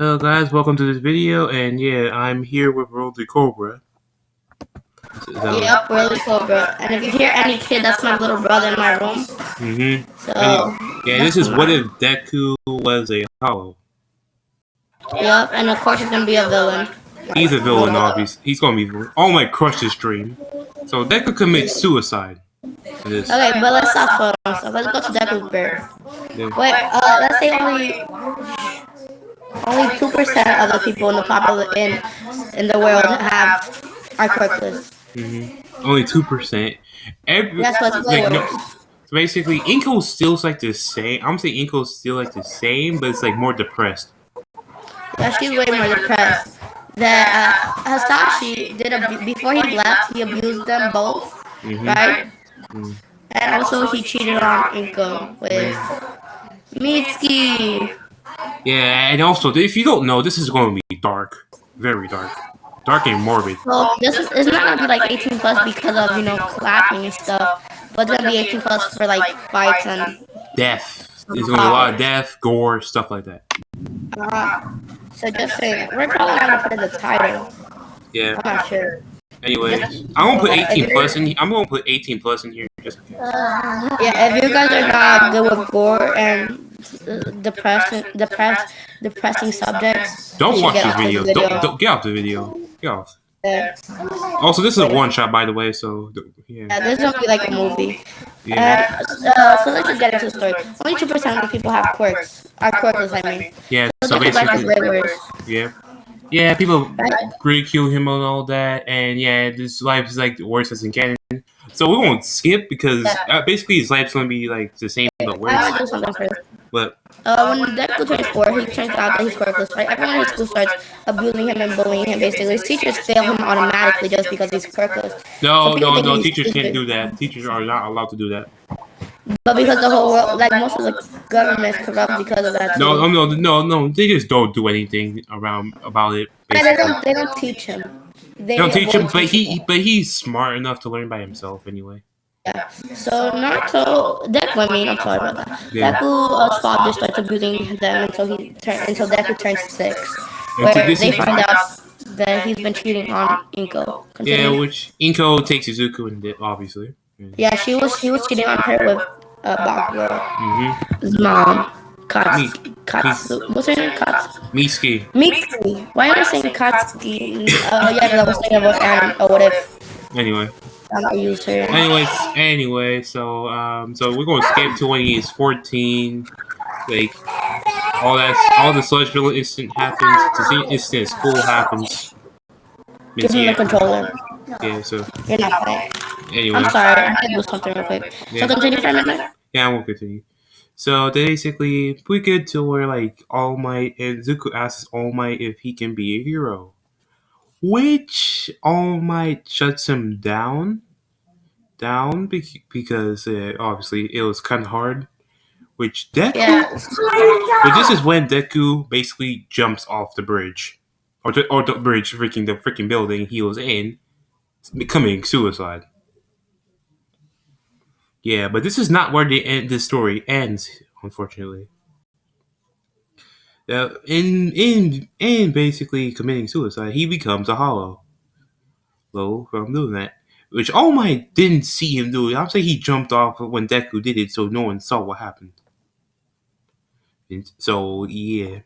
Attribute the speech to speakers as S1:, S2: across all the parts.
S1: Hello guys, welcome to this video, and yeah, I'm here with Roly Cobra.
S2: Yep, really Cobra. And if you hear any kid, that's my little brother in my room. So
S1: Yeah, this is what if Deku was a hollow.
S2: Yep, and of course he's gonna be a villain.
S1: He's a villain, obviously. He's gonna be villain. All my crush's dream. So Deku commits suicide.
S2: Okay, but let's stop photos. So let's go to Deku's birth.
S1: Yeah.
S2: Wait, let's say only 2% of the people in the world are quirkless.
S1: Only 2%.
S2: That's what's
S1: So basically, Inko's still like the same. I'm saying Inko's still like the same, but it's like more depressed.
S2: Yeah, she's way more depressed. That Hasashi before he left, he abused them both, right? And also he cheated on Inko with Mitsuki.
S1: Yeah, and also, if you don't know, this is going to be dark. Very dark. Dark and morbid.
S2: So it's not going to be like 18 plus because of, clapping and stuff. But it's going to be 18 plus for like fights and
S1: death. There's going to be a lot of death, gore, stuff like that.
S2: So just saying, we're probably not going to put in the title.
S1: Yeah.
S2: I'm not sure.
S1: Anyway, I'm gonna put 18 plus in. I'm gonna put 18 plus in here. Just
S2: yeah, if you guys are not good with gore and depressing subjects,
S1: don't watch this video. Don't get off the video. Get off.
S2: Yeah.
S1: Also, this is a one shot, by the way. So
S2: yeah, this is gonna be like a movie.
S1: Yeah.
S2: So let's just get into the story. Only 2% of the people have quirks. Are quirkless, I mean.
S1: Yeah.
S2: So basically,
S1: yeah. Yeah, people ridicule him and all that, and yeah, this life is like the worst as in canon. So we won't skip because basically his life's gonna be like the same but worse.
S2: I do something first.
S1: But
S2: when Deku turns 4, he turns out that he's quirkless, right? Everyone in his school starts abusing him and bullying him. Basically, his teachers fail him automatically just because he's quirkless.
S1: No, teachers can't do that. Teachers are not allowed to do that.
S2: But because the whole world, like most of the government is corrupt because of that.
S1: No. They just don't do anything about it.
S2: Yeah, they don't teach him.
S1: They don't teach him, but he's smart enough to learn by himself anyway.
S2: Yeah. So Deku. I'm sorry about that. Yeah. Deku's father starts abusing them until Deku turns 6, where they find out that he's been cheating on Inko.
S1: Yeah, which Inko takes Izuku and did, obviously.
S2: Yeah, he was cheating on her with Bakuro. His mom. Katsu. What's her name? Katsu. Mitsuki. Why am I saying Katsuki? Yeah, because I was thinking about Anne. Oh, what if?
S1: Anyway.
S2: I used her.
S1: Anyway, so we're going to skip to when he's 14. Like all the celestial incident happens. The incident at school happens.
S2: Give me the controller.
S1: Yeah, so
S2: you're not playing.
S1: Anyway,
S2: I'm sorry. I had to do something real quick. Yeah. So continue for a minute.
S1: Yeah, I will continue. So basically, we get to where like All Might and Zuko asks All Might if he can be a hero, which All Might shuts him down because obviously it was kind of hard. Which Deku, but this is when Deku basically jumps off the bridge, or the bridge, the freaking building he was in, committing suicide. Yeah, but this is not where the story ends, unfortunately. In basically committing suicide, he becomes a hollow. From doing that, which All Might didn't see him do it. I'm saying he jumped off when Deku did it, so no one saw what happened. And so yeah.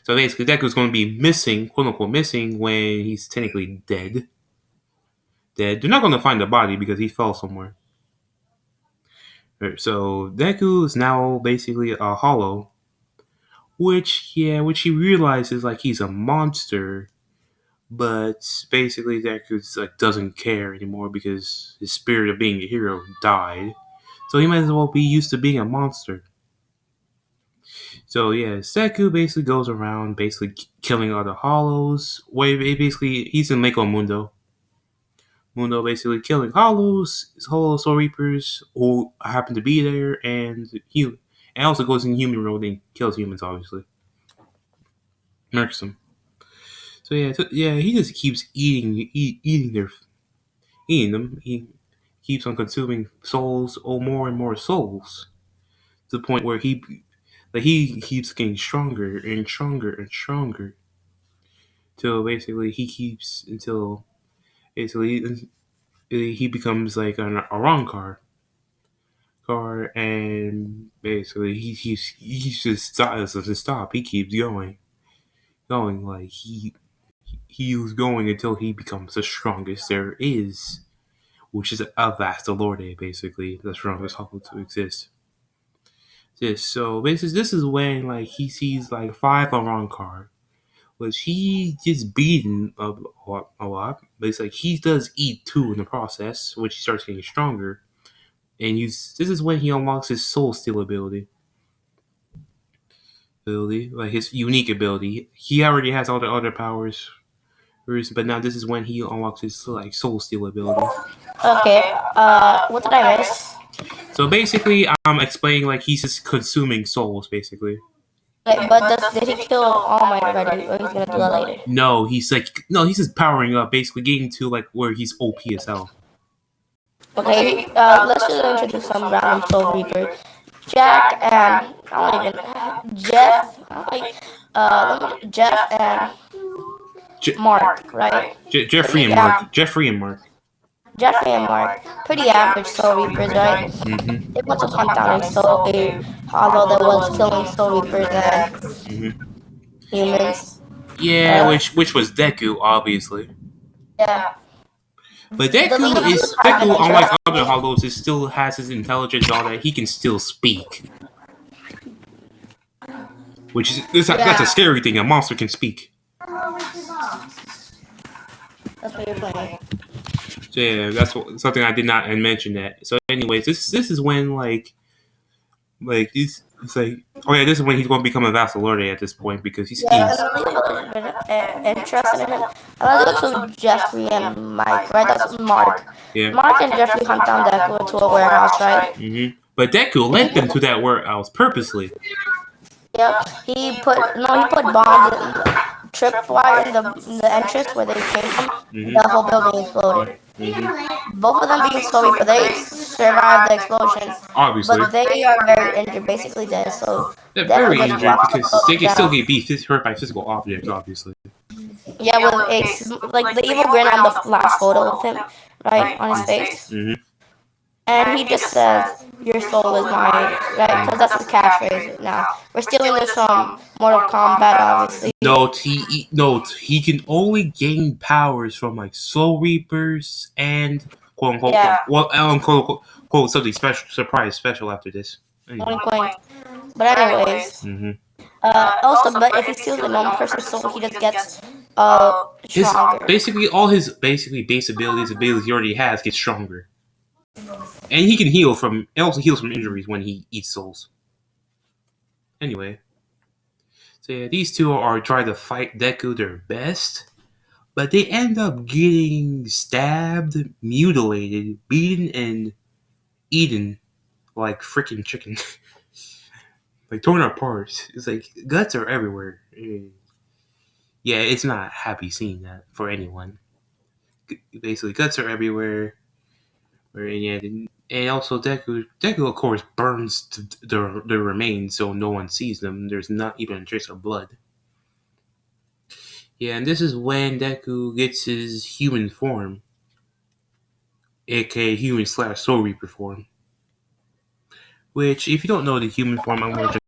S1: So basically, Deku's going to be missing, quote unquote, missing when he's technically dead. They're not going to find the body because he fell somewhere. So Deku is now basically a hollow, which he realizes like he's a monster, but basically Deku like doesn't care anymore because his spirit of being a hero died. So he might as well be used to being a monster. So yeah, Deku basically goes around basically killing other hollows. Basically he's in Mako Mundo. Mundo basically killing hollows, Hollow Soul Reapers who happen to be there, and also goes in human mode and kills humans, obviously. Murks them. So yeah, he just keeps eating them. He keeps on consuming souls, or more and more souls, to the point where he Like he keeps getting stronger and stronger and stronger till basically basically he becomes like a wrong car, and basically he just doesn't stop. He keeps going like he was going until he becomes the strongest there is, which is a vast Lorde, basically the strongest hollow to exist. So basically, this is when like he sees like five around car, which he gets beaten a lot. But it's like he does eat two in the process, which he starts getting stronger. And this is when he unlocks his soul steal ability, like his unique ability. He already has all the other powers, but now this is when he unlocks his like soul steal ability.
S2: Okay. What did I miss?
S1: So basically, I'm explaining like he's just consuming souls, basically.
S2: Okay, but did he kill All Might already, or he's gonna do that later?
S1: No, he's just powering up, basically getting to like where he's OP as hell.
S2: Okay, let's just introduce some random Soul Reapers. Jack and I don't even Jeff. Jeff and Mark, right?
S1: Jeffrey and Mark. Jeffrey and Mark.
S2: Pretty average Soul Reapers, right?
S1: Mm-hmm.
S2: They want to hunt down a hollow that was killing Soul Reapers and humans.
S1: Yeah, which was Deku, obviously.
S2: Yeah.
S1: But Deku, unlike other hollows, still has his intelligence, all that he can still speak. Which is that's a scary thing. A monster can speak.
S2: That's what you're playing.
S1: So yeah, that's something I did not mention that. So anyways, this is when like it's like, oh yeah, this is when he's going to become a vassal lord at this point, because he's
S2: interested in him. Let's go to Jeffrey and Mike, right? That's Mark.
S1: Yeah.
S2: Mark and Jeffrey hunt down Deku to a warehouse, right?
S1: Mm-hmm. But Deku led them to that warehouse purposely.
S2: Yep. He put bombs and tripwire in the entrance where they came from. The whole building exploded. Both of them being Soul Reaper, they survived the explosion.
S1: Obviously.
S2: But they are very injured, basically dead. So
S1: they're very injured because they can still get hurt by physical objects, obviously.
S2: Yeah, with Ace, like the evil grin on the last photo of him, right, on his face. And he just says, "Your soul is mine," right? Because that's his catchphrase now. We're stealing this from Mortal Kombat, obviously.
S1: No, he can only gain powers from like Soul Reapers and quote unquote, quote something special after this.
S2: Anyway. But anyways. Also, but if he steals a normal person's soul, he just gets stronger.
S1: Basically, all his base abilities he already has get stronger. And he can heals from injuries when he eats souls. Anyway. So yeah, these two are trying to fight Deku their best, but they end up getting stabbed, mutilated, beaten, and eaten like freaking chicken. Like torn apart. It's like guts are everywhere. Yeah, it's not happy seeing that for anyone. Basically, guts are everywhere. And also Deku of course burns the remains so no one sees them. There's not even a trace of blood. Yeah, and this is when Deku gets his human form, aka human / Soul Reaper form. Which, if you don't know the human form, I'm gonna just.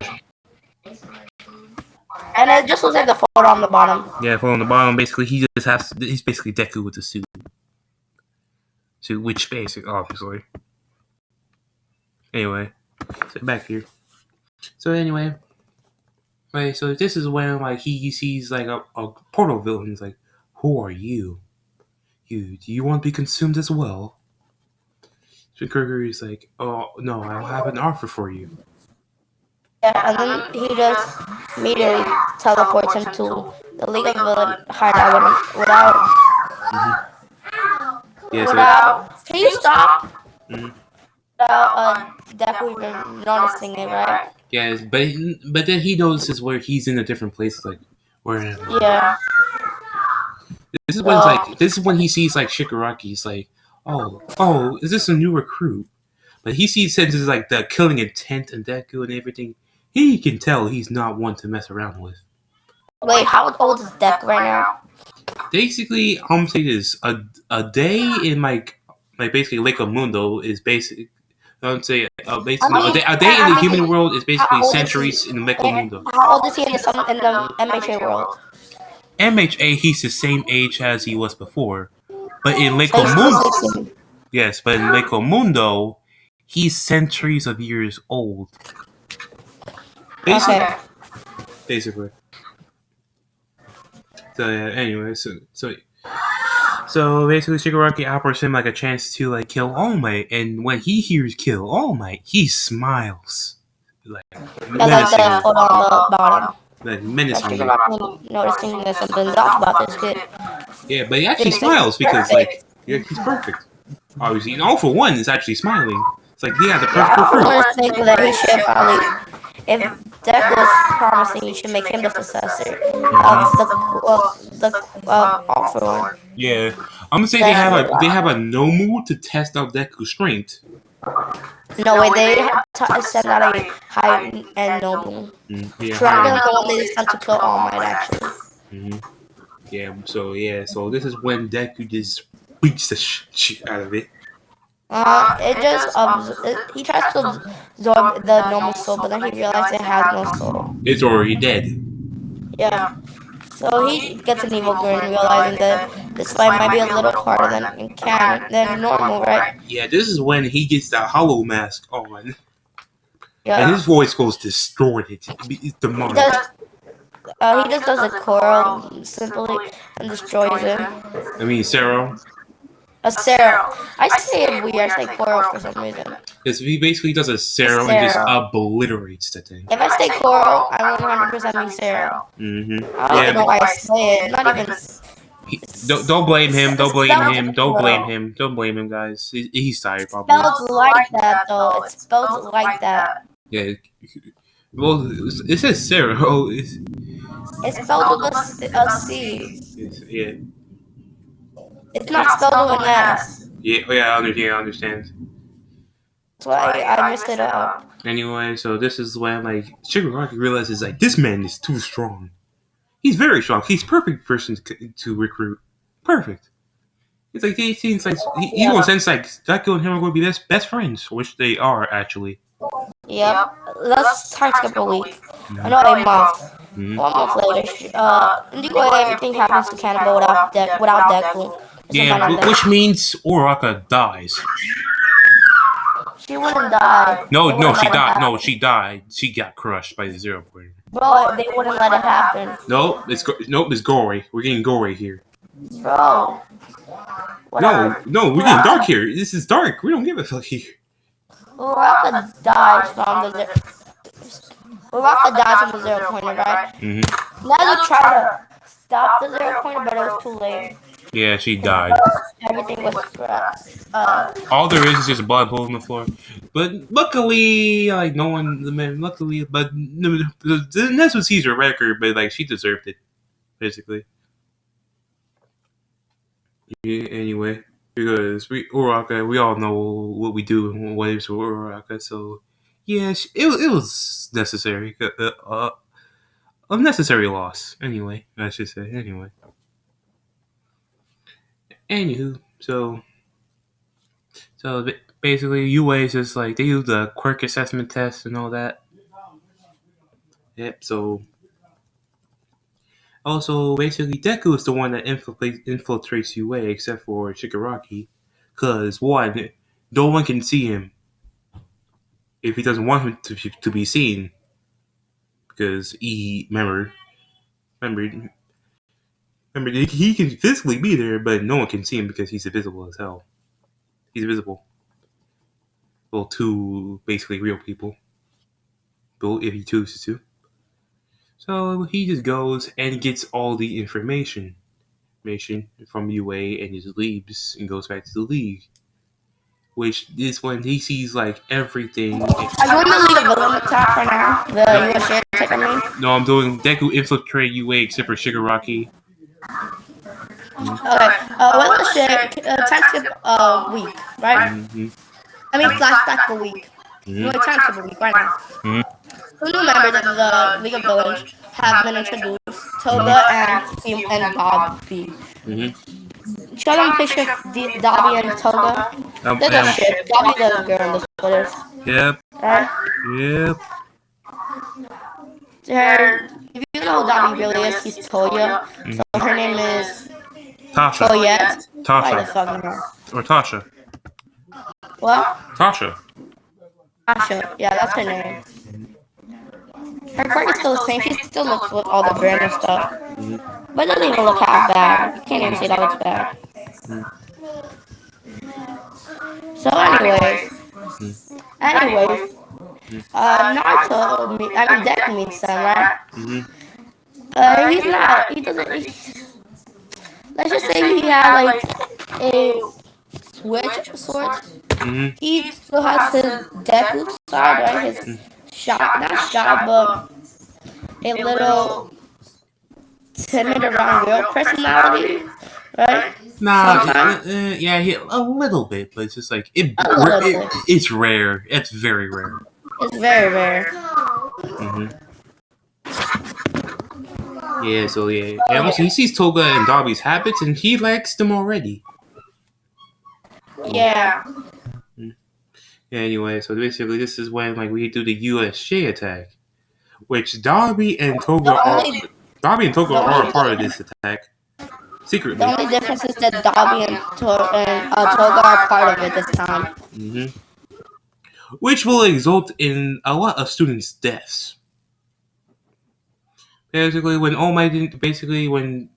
S2: And it just looks like the photo on the bottom.
S1: Yeah, photo on the bottom. Basically, he's basically Deku with the suit. Which basic, obviously. Anyway, so back here. So anyway, right. So this is when like he sees like a portal villain. He's like, "Who are you? Do you want to be consumed as well?" So Gregory's like, "Oh no, I have an offer for you."
S2: Yeah, and then he just immediately teleports him to the League of Villain hideout without. Can you stop? Without Deku even noticing it, right?
S1: Yes, but then he notices where he's in a different place. Like, where am I?
S2: Yeah.
S1: This is when he sees like Shigaraki. He's like, oh, is this a new recruit? But he senses like the killing intent in Deku and everything. he can tell he's not one to mess around with.
S2: Wait, how old is Deku right now?
S1: Basically, I'm saying this: a day in like basically Lake of Mundo is basically. I would say basically no, a day in the human world is basically centuries in Lake of Mundo.
S2: How old is he in the MHA world?
S1: MHA, he's the same age as he was before, but in Lake
S2: So
S1: of
S2: he's
S1: Mundo,
S2: still 16.
S1: yes, but in Lake of Mundo, he's centuries of years old. Basically,
S2: Okay.
S1: basically. So yeah, anyway, so basically, Shigaraki offers him like a chance to like kill All Might, and when he hears "kill All Might," he smiles like
S2: Yeah, like the photo on the bottom.
S1: like
S2: Like
S1: menacingly.
S2: Shigaraki noticing that something's off about this kid.
S1: Yeah, but he actually smiles because like yeah, he's perfect. Obviously, and all for one is actually smiling. It's like yeah, the perfect
S2: I
S1: recruit.
S2: was thinking that he should probably, if Deku was promising, you should make him the successor of the All for One.
S1: Yeah, I'm gonna say they have a no move to test out Deku's strength.
S2: No way, they send out a high and noble.
S1: Yeah,
S2: Dragon the one they sent to kill All Might actually.
S1: Yeah, so this is when Deku just beats the shit out of it.
S2: It just he tries to absorb the normal soul, but then he realizes it has no soul.
S1: It's already dead.
S2: Yeah. So he gets an evil grin, realizing that this fight might be a little harder than normal, right?
S1: Yeah, this is when he gets the hollow mask on,
S2: Yeah.
S1: and his voice goes distorted. It's demonic.
S2: He just does a coral simply and destroys him.
S1: I mean, Sarah.
S2: A Sarah. I say it weird. I say coral for some reason.
S1: Because he basically does a Sarah and just obliterates the thing.
S2: If I say coral, I 100% mean Sarah. I don't even know why I say it. Not even.
S1: Don't blame him. Don't blame him. Don't blame him. Don't blame him, guys. He's tired, probably.
S2: Spelled like that, though. It's spelled like that.
S1: Yeah. Well, it says Sarah. Oh, it's
S2: spelled with a C.
S1: Yeah.
S2: It's not spelled with an S.
S1: Yeah, I understand.
S2: That's why I messed it up.
S1: Anyway, so this is when like Shigaraki realizes like this man is too strong. He's very strong. He's perfect person to recruit. Perfect. It's like he seems like he wants sense like Deku and him are going to be best friends, which they are actually.
S2: Yep. Let's time skip a week. No, a month. 1 month later, anyway, everything happens to Cannibal without Deku.
S1: Yeah, which means Uraraka dies.
S2: She wouldn't die.
S1: No, she died. No, she died. She got crushed by the Zero Point.
S2: Bro, they wouldn't let it happen.
S1: Nope, it's gory. We're getting gory here.
S2: Bro.
S1: No, we're getting dark here. This is dark. We don't give a fuck here.
S2: Uraraka dies from the Zero Pointer, right? Now they try to stop the Zero Pointer, but it was too late.
S1: Yeah, she died.
S2: Everything was scratched.
S1: All there is just blood pools on the floor. But luckily, like no one. Luckily, but that's what sees her record. But like she deserved it, basically. Yeah, anyway, because Uraraka, we all know what we do in waves for Uraraka. So yeah, it was necessary. Unnecessary loss. Anyway, I should say. Anywho, so basically, UA is just like they do the quirk assessment test and all that. Yep. So also, basically, Deku is the one that infiltrates UA, except for Shigaraki, because one, no one can see him if he doesn't want him to be seen, because he remember he can physically be there, but no one can see him because he's invisible as hell. He's invisible. Well, to basically real people. But if he chooses to. So he just goes and gets all the information from UA and just leaves and goes back to the league. Which is when he sees like everything.
S2: Are you in the League of Villains attack right now? The US share attack, I mean?
S1: No, I'm doing Deku infiltrate UA except for Shigaraki.
S2: Okay. Let's share time skip a week, right? I mean flashback a week. No, time skip a week right now. two new members of the League of Villains have been introduced: Toga and Dobby. Show them a picture of Dobby and Toga. They're the ship. Dobby the girl in the sweaters.
S1: Yep.
S2: Right?
S1: Yep.
S2: If you know who Dobby really is, he's Toya. So her name is
S1: Tasha.
S2: Toyette.
S1: Tasha. Or Tasha.
S2: What?
S1: Tasha.
S2: Tasha. Yeah, that's her name. Her quirk is still the same. She still looks with all the brand and stuff. But it doesn't even look half bad. You can't even say that looks bad. So anyways, Naruto, Deku meets them, right? He doesn't, let's just say he had like a switch of sorts. He still has his Deku side, right? His not shy, but a little timid around real personality, right?
S1: Nah, yeah, a little bit, but it's just like it's rare. It's very rare.
S2: It's very rare.
S1: Yeah, so yeah. And also, he sees Toga and Dobby's habits, and he likes them already.
S2: Yeah.
S1: Anyway, so basically, this is when like we do the USJ attack, which Dobby and Toga are a part of this attack. Secretly.
S2: The only difference is that Dobby and Toga are part of it this time.
S1: Which will result in a lot of students' deaths. Basically, when when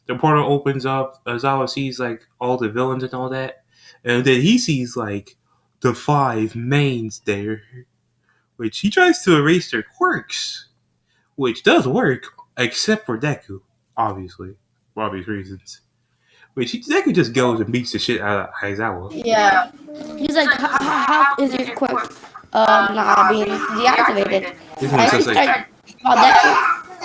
S1: the portal opens up, Azawa sees like all the villains and all that, and then he sees like the 5 mains there, which he tries to erase their quirks, which does work, except for Deku, obviously, for obvious reasons. Which Deku just goes and beats the shit out of Aizawa.
S2: Yeah. He's like, how is your quirk not being deactivated?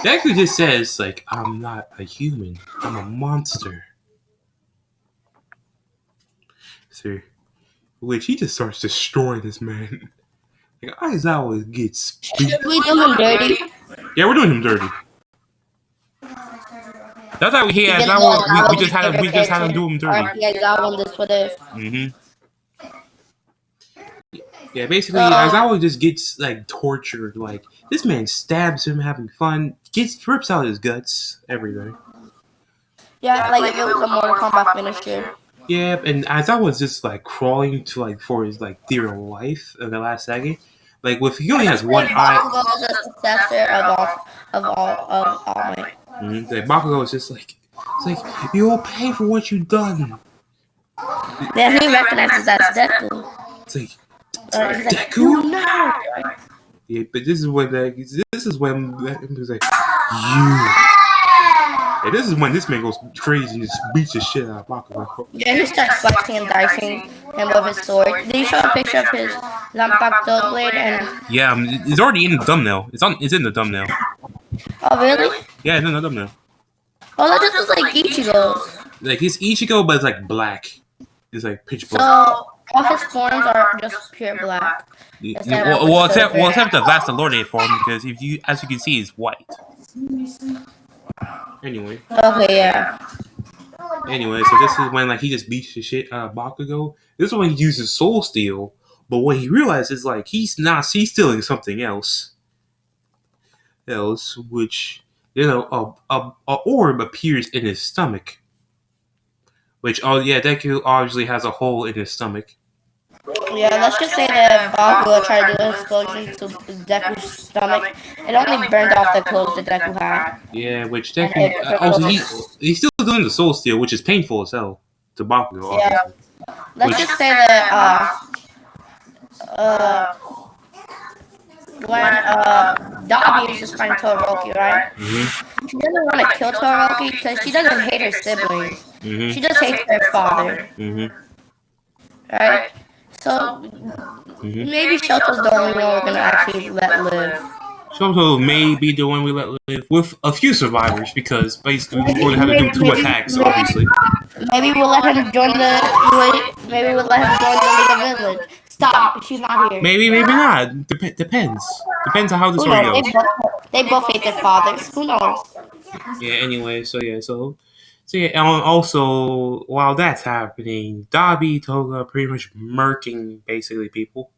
S1: Deku just says, like, I'm not a human. I'm a monster. So, which he just starts destroying this man. Like, Aizawa gets beat.
S2: Should we do him dirty?
S1: Yeah, we're doing him dirty. That's how we just had him do him dirty. Yeah, basically, Aizawa just gets like tortured. Like this man stabs him, having fun, rips out his guts, everything.
S2: Yeah, like if it was a Mortal Kombat finisher.
S1: Yeah, and Aizawa's just like crawling to like for his like dear life in the last second. Like he only has one eye.
S2: Bakugo is the successor of All Might.
S1: Like Bakugo is just like, it's like you'll pay for what you've done.
S2: Then he recognizes that's Deku.
S1: It's like Deku. No. Yeah, but this is when he's like you. Yeah, this is when this man goes crazy and just beats the shit out of Bakugo.
S2: Yeah, he starts flexing and dicing him with his sword. Did you show a picture of his Zanpakuto blade? And
S1: yeah, it's already in the thumbnail. It's in the thumbnail.
S2: Oh really?
S1: Yeah, it's in the thumbnail.
S2: Oh, that just looks like Ichigo's.
S1: Like it's Ichigo, but it's like black. It's like pitch black.
S2: So all his forms are just pure black.
S1: Well, except the Vastalorde form, because as you can see, it's white. Anyway.
S2: Okay, yeah.
S1: Anyway, so this is when like he just beats the shit out of Bakugo. This is when he uses Soul Steel, but what he realizes like he's stealing something else, which a orb appears in his stomach. Which Deku obviously has a hole in his stomach.
S2: Yeah, let's just say that Bakugo tried to do an explosion to Deku's stomach. It only burned off the clothes that Deku had.
S1: Yeah, which Deku... he's still doing the Soul Steal, which is painful as hell to Bakugo.
S2: Yeah. Let's just say that when Dobby is just fighting Todoroki, right? She doesn't want to kill Todoroki because she doesn't hate her siblings. She just hates her father. Right? So, maybe Shoto's the only one we're going to actually let live.
S1: Shoto may be the one we let live with a few survivors because basically we're going to have to do 2 attacks, obviously.
S2: Maybe we'll let him join the League of Villains. Stop. She's not here.
S1: Maybe, maybe not. Depends. Depends on how the
S2: Who
S1: story
S2: knows?
S1: goes.
S2: They both hate their fathers. Who knows?
S1: Yeah. Anyway, so yeah. And also, while that's happening, Dobby, Toga, pretty much murking basically people.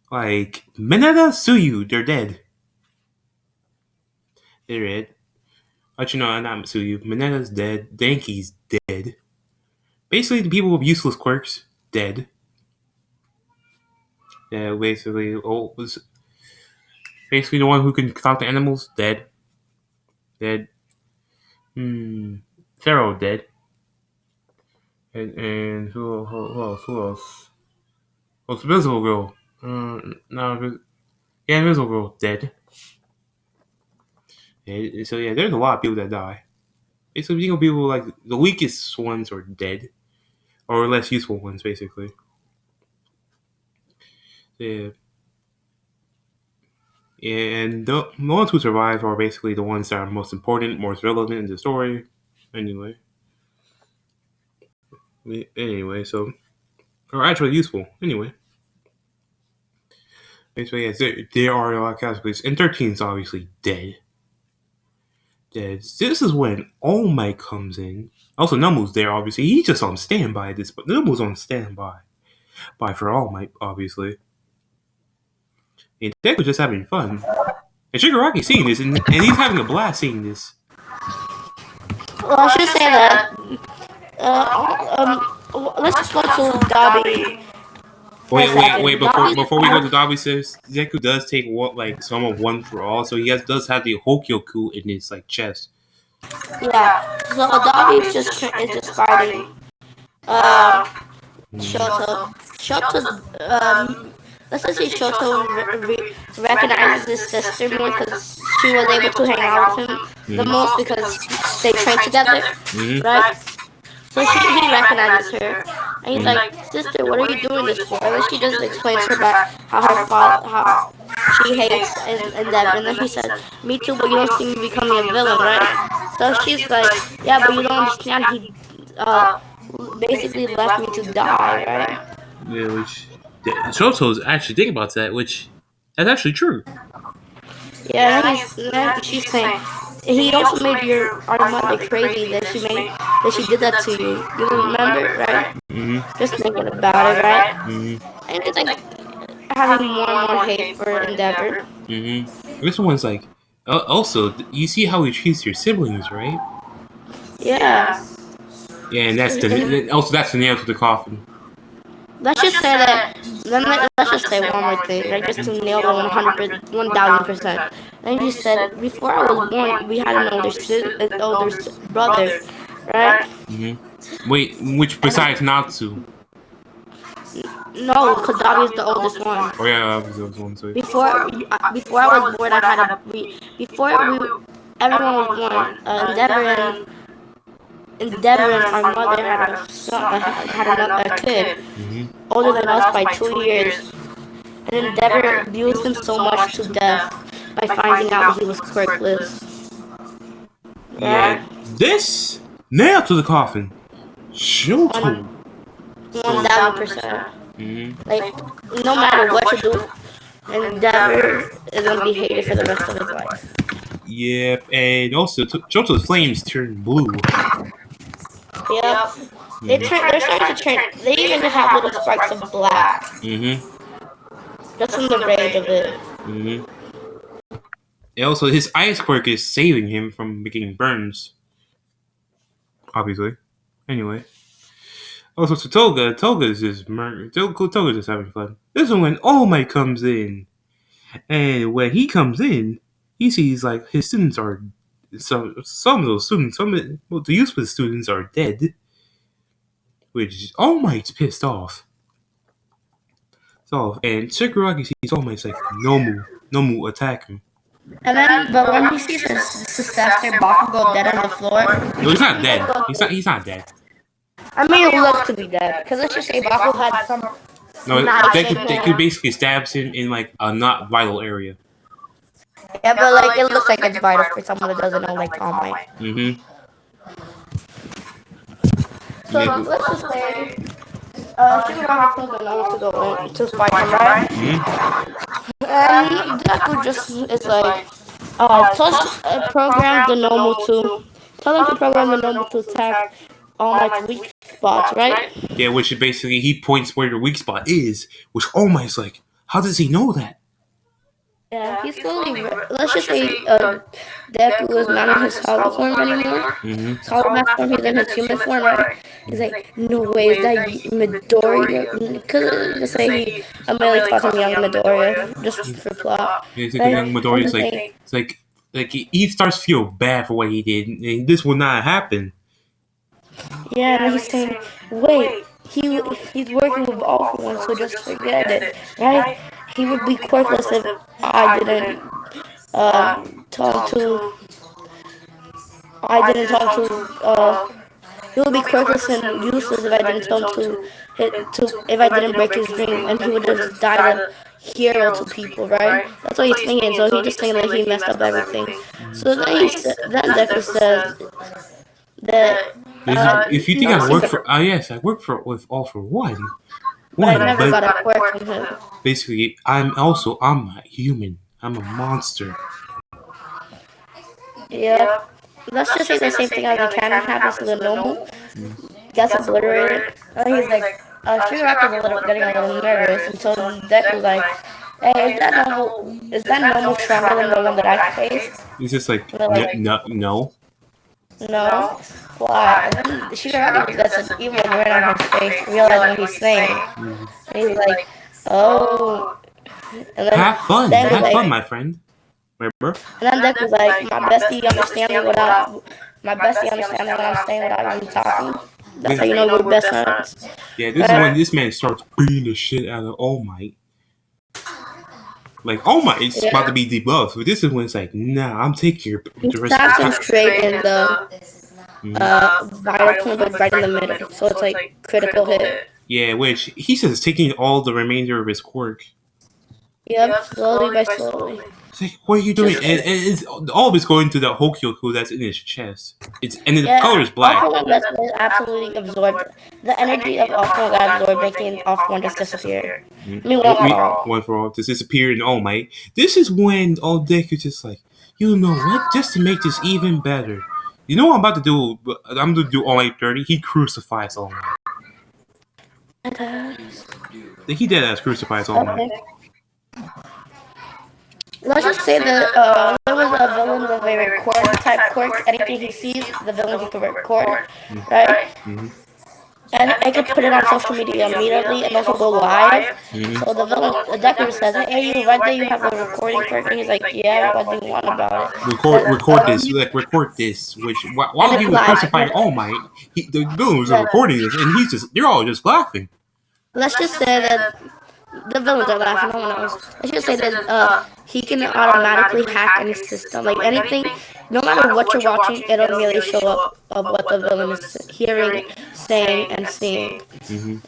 S1: Like Mineta, Suyu, they're dead. They're dead. But you know, not Suyu. Mineta's dead. Denki's dead. Basically, the people with useless quirks dead. Yeah, basically, was basically the one who can talk to animals dead. Dead. Pharaoh dead. And who else? Who else? Oh, it's Invisible Girl. No, yeah, Invisible Girl dead. Yeah, so yeah, there's a lot of people that die. Basically, you know, people like the weakest ones are dead, or less useful ones, basically. Yeah, and the ones who survive are basically the ones that are most important, most relevant in the story. Anyway, so or actually useful. Anyway, basically, yes, there are a lot of categories, and 13 is obviously dead. Dead. This is when All Might comes in. Also, Numu's there. Obviously, he's just on standby. But Numu's on standby. By for All Might, obviously. And Deku's just having fun. And Shigaraki's seeing this, and he's having a blast seeing this.
S2: Well, I should say that. Let's just go to Dobby.
S1: Wait! Before we go to Dobby, says Deku does take some of one for all, so does have the Hokyoku in his chest.
S2: Yeah. So Dobby is just fighting. Shoto. Let's just say Shoto recognizes his sister more because she was able to hang out with him the most because they trained together, right? So he recognizes her, and he's like, "Sister, what are you doing this for?" And then she just explains to her about how she hates Endeavor, and then he said, "Me too, but you don't see me becoming a villain, right?" So she's like, "Yeah, but you don't understand. He basically left me to die, right?"
S1: Yeah, which Shoto's actually thinking about that, which that's actually true.
S2: Yeah, then she's saying he also made our mother crazy that she did that to you. You remember, right? Just thinking about it, right? And it's like having more and more hate for Endeavor.
S1: This one's like, also, you see how he treats your siblings, right?
S2: Yeah.
S1: Yeah, and that's the nail to the coffin.
S2: Let's just say that. Let's just say one more thing, right? Just to nail it 1,000%. Then you said before I was born, we had an older brother, right?
S1: Wait, which besides Natsu?
S2: No, because Dobby is the oldest one.
S1: Oh yeah, I was the one. Sorry.
S2: Before I was born, I had everyone was born. Endeavor and our mother had a son, had a kid, older than us by 2 years. And Endeavor abused him so much to death by finding out he was quirkless.
S1: Yeah, this nail to the coffin. Shoto.
S2: 1,000%. Like, no matter what you do, Endeavor is gonna be hated for the rest of his life.
S1: Yep, and also Shoto's flames turn blue.
S2: Yep. They're starting to turn. They even have little sparks of black. Just from the rage of it.
S1: And also, his ice quirk is saving him from getting burns. Obviously. Anyway. Also, to Toga's just Toga's just having fun. This is when All Might comes in, and when he comes in, he sees his students are some of those students, the useful students are dead, which All Might's pissed off. And Shigaraki sees All Might's like Nomu attack him.
S2: And then, but when he sees his successor Bakugo dead on the floor,
S1: no, he's not dead. He's not dead.
S2: I mean, it looks to be dead because let's just say Bakugo had some.
S1: No, Deku basically stabs him in a not vital area.
S2: Yeah, but it looks like it's vital for someone that doesn't know All Might. So let's just say Shigaraki tells the Nobles to go in to fight him, right? And Deku just is like, program the Noble to tell them to program the Noble to attack All Might's weak spots, right?
S1: Yeah, which is basically he points where your weak spot is, which All Might's like, how does he know that?
S2: Yeah, he's slowly. Let's just say Deku is not in his hollow form anymore. His hollow mask form, he's in his human form, right? He's like, no way, is that Midoriya? Because just say he immediately calls him young Midoriya, just for plot.
S1: Yeah, it's like
S2: Right?
S1: young Midoriya's like, it's like he starts to feel bad for what he did, and this will not happen.
S2: Yeah, and he's saying, wait, he's working with all for one, so just forget it, right? He would be quirkless if I didn't tell him to. I didn't tell him to. He would be quirkless and useless if I didn't tell him if I didn't break his dream, and he would just die the hero to people, right? That's what he's thinking. So he just thinking that he messed up everything. So then Deku says that.
S1: If you think I work for, yes, I work for with All for One.
S2: But I never got a quirk from him.
S1: Basically, I'm not human. I'm a monster.
S2: Yeah. Let's just say the same thing as the canon happens to the Noble. Gets obliterated. And he's like, Shigaraki's getting a little nervous until Deku's like, hey, is that Noble stronger than the one that I faced?
S1: He's just like, no.
S2: No? Why? And then Shigaraki gets an evil grin on his face, realizing what he's saying. And he's like, oh. And then
S1: have fun, my friend. Remember?
S2: And then Deku's like, my bestie understands me without what I'm saying without even talking. That's how you know we're best friends.
S1: Yeah, this is when this man starts beating the shit out of All Might. Like, All Might is about to be debuffed, but this is when it's like, nah, I'm taking your
S2: taps him straight in the vital point, but right in the middle. So it's like critical hit.
S1: Yeah, which he says taking all the remainder of his quirk.
S2: Yep, slowly by slowly.
S1: It's like, what are you doing? And it's all of it's going to the Hokyoku that's in his chest. And the color is black.
S2: All that's absolutely absorbed. The energy of All For One got absorbed, making All For One just disappear. I mean,
S1: one for all just disappear in All Might. This is when All Deku just like, you know what? Just to make this even better, you know what I'm about to do? I'm going to do All Might 30. He crucifies All Might. He did as crucifies All Might.
S2: Let's just say that there was a villain with a record type quirk. Anything he sees, the villain he could record, right? And I could put it on social media immediately and also go live. So the villain, the Deku says, hey, you right there, you have a recording quirk. And he's like, yeah, what do you want about it?
S1: Record this. Which, while he was crucifying All Might, the villain was recording this, and they're all just laughing.
S2: Let's just say that the villains are laughing, no one else. Let's just say that he can automatically hack any system. Like anything, no matter what you're watching, it'll immediately show up of what the villain is hearing, saying, and seeing.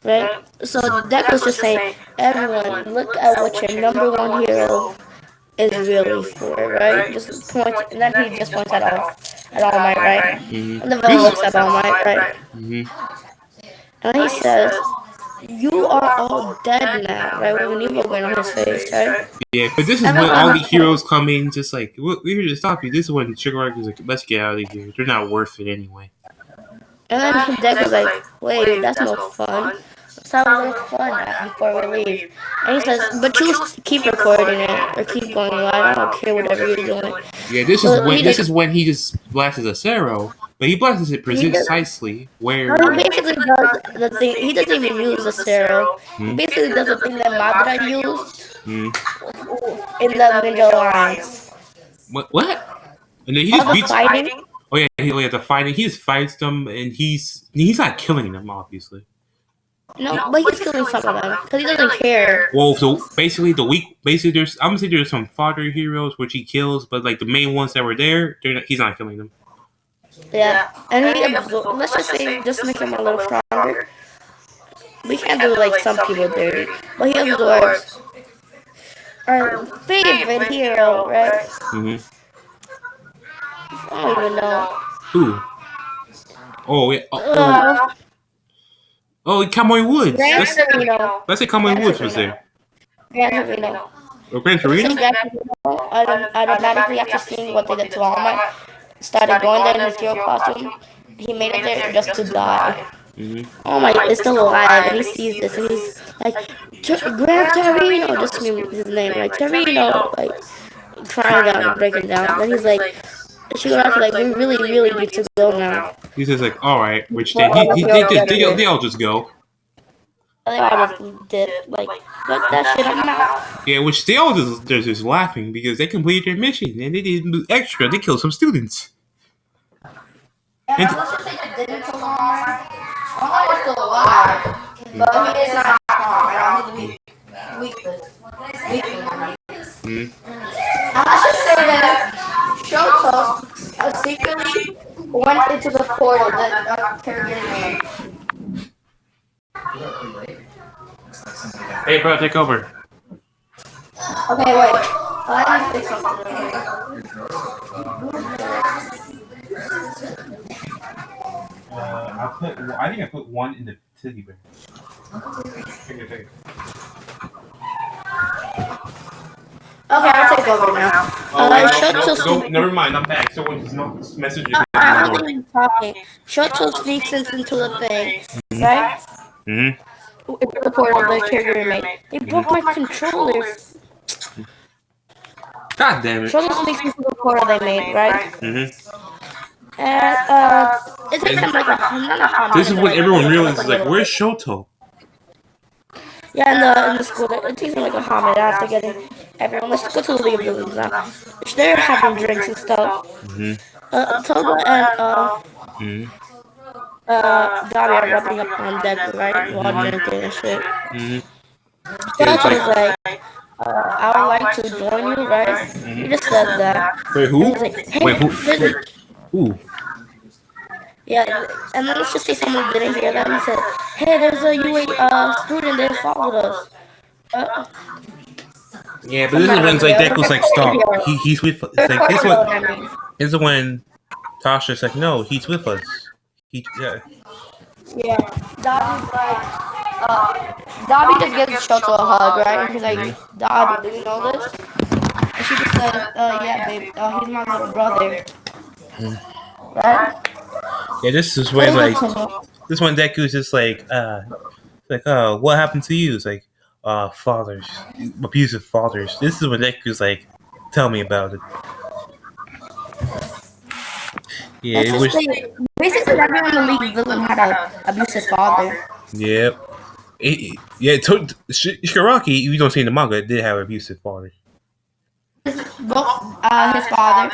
S2: Right? So Deku's just saying, everyone, look at what your number one hero is really for, right? Just point, and then he just points at All Might, right? And the villain looks at All Might, right? And he says, you are all dead now, right? With an evil grin on his face, right?
S1: Yeah, but this is when all the heroes come in, just like, we're here to stop you. This is when Shigaraki's like, let's get out of here. They're not worth it anyway.
S2: And then Deku's like, wait, that's no fun. Let's have a little fun before we leave. And he says, but you keep recording it or keep going live. I don't care whatever you're doing.
S1: Yeah, this is when he just blasts a Cero. But he blasts it precisely where...
S2: He basically does the thing. He doesn't even use the Cero. He basically does the thing that Madara used in the Ninja Alliance.
S1: What? And then he just beats...
S2: Fighting.
S1: Oh yeah, the fighting. He just fights them, and he's not killing them, obviously.
S2: No, but he's killing some of them because he doesn't care.
S1: Well, so basically there's I'm gonna say there's some fodder heroes which he kills, but like the main ones that were there, he's not killing them.
S2: Yeah, and let's just say, just to make him a little stronger, we can't do like some people dirty, but he absorbs our favorite hero, right? I don't even know.
S1: Who? Oh, yeah. Oh, Cowboy Woods.
S2: Gran Torino.
S1: Let's say Cowboy
S2: Gran
S1: Woods was
S2: Torino.
S1: there.
S2: Gran Torino.
S1: Oh, Gran
S2: He just
S1: Torino.
S2: said Gran Torino automatically after seeing what they did to All Might, started going there in his hero costume. He made it there just to die.
S1: Mm-hmm.
S2: All Might is still alive, and he sees this, and he's like, Gran Torino, just scream his name, like Torino, like crying down and breaking down. Then he's like, Shigaraki, like, we really, really need to go now.
S1: He's just like, all right, which they all just go.
S2: They all just did, like, fuck that shit, I'm out.
S1: Yeah, which they all just laughing because they completed their mission and they didn't do extra. They killed some students.
S2: Yeah,
S1: And
S2: let's just say they didn't kill All Might. All Might is still alive, but he is not strong. He's weak. Let's just say that Shoto secretly went into the portal that Kerrigan made.
S1: Hey, bro, take over.
S2: Okay, wait. Let me fix something.
S1: I think I put one in the teddy bear. Take it.
S2: Okay, I'll take over now.
S1: No, never mind. I'm back. So when his message is
S2: I wasn't talking. Shoto sneaks into the thing, right?
S1: Mm-hmm.
S2: It's the portal the Kerrigan made. They broke my controllers.
S1: God damn it.
S2: Shoto sneaks into the portal they made, right?
S1: Mm-hmm.
S2: And it takes them like not a hot
S1: This is when everyone realizes, like, where's Shoto?
S2: Yeah, in the school, it takes them like a hot minute after getting everyone. Let's go to the League of Villains now. They're having drinks and stuff. Toga and Dobby are rubbing up on Deku, right? While drinking and shit. Shoto's like, I would like to join you, right? He just said that.
S1: Wait, who?
S2: Like, hey,
S1: Wait, who? Who?
S2: Yeah, and then let's just say someone didn't hear that and said, hey, there's a UA student that followed us.
S1: Yeah, but this is when like Deku's like, stop. He's with us. It's like this is when Tasha's like, no, he's with us. Yeah.
S2: Dobby's like, Dobby just gives Shoto a hug, right? And he's like, Dobby, do you know this? And she just said, yeah, babe, he's my little brother. Right?
S1: Yeah, this is when like this one Deku's just like oh, what happened to you? It's like fathers, abusive fathers. This is when Deku's like, tell me about it. Yeah, it was
S2: basically everyone in the League of Villains had an abusive father.
S1: Yep. Shigaraki, you don't see in the manga, did have an abusive father.
S2: His father,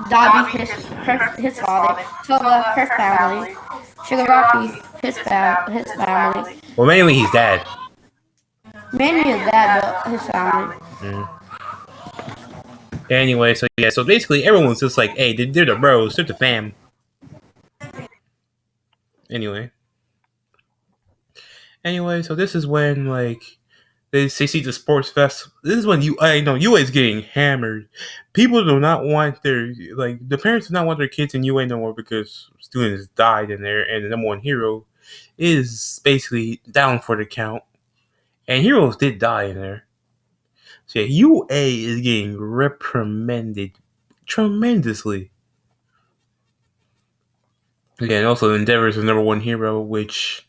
S2: Dobby, his father, Toga, her family, Shigaraki, his family.
S1: Well, mainly his dad.
S2: Mainly his dad, but his family.
S1: Anyway, so basically everyone's just like, hey, they're the bros, they're the fam. Anyway, so this is when like they see the sports fest. This is when UA is getting hammered. People do not want the parents do not want their kids in UA no more because students died in there, and the number one hero is basically down for the count, and heroes did die in there. So yeah, UA is getting reprimanded tremendously. Again, also Endeavor's the number one hero, which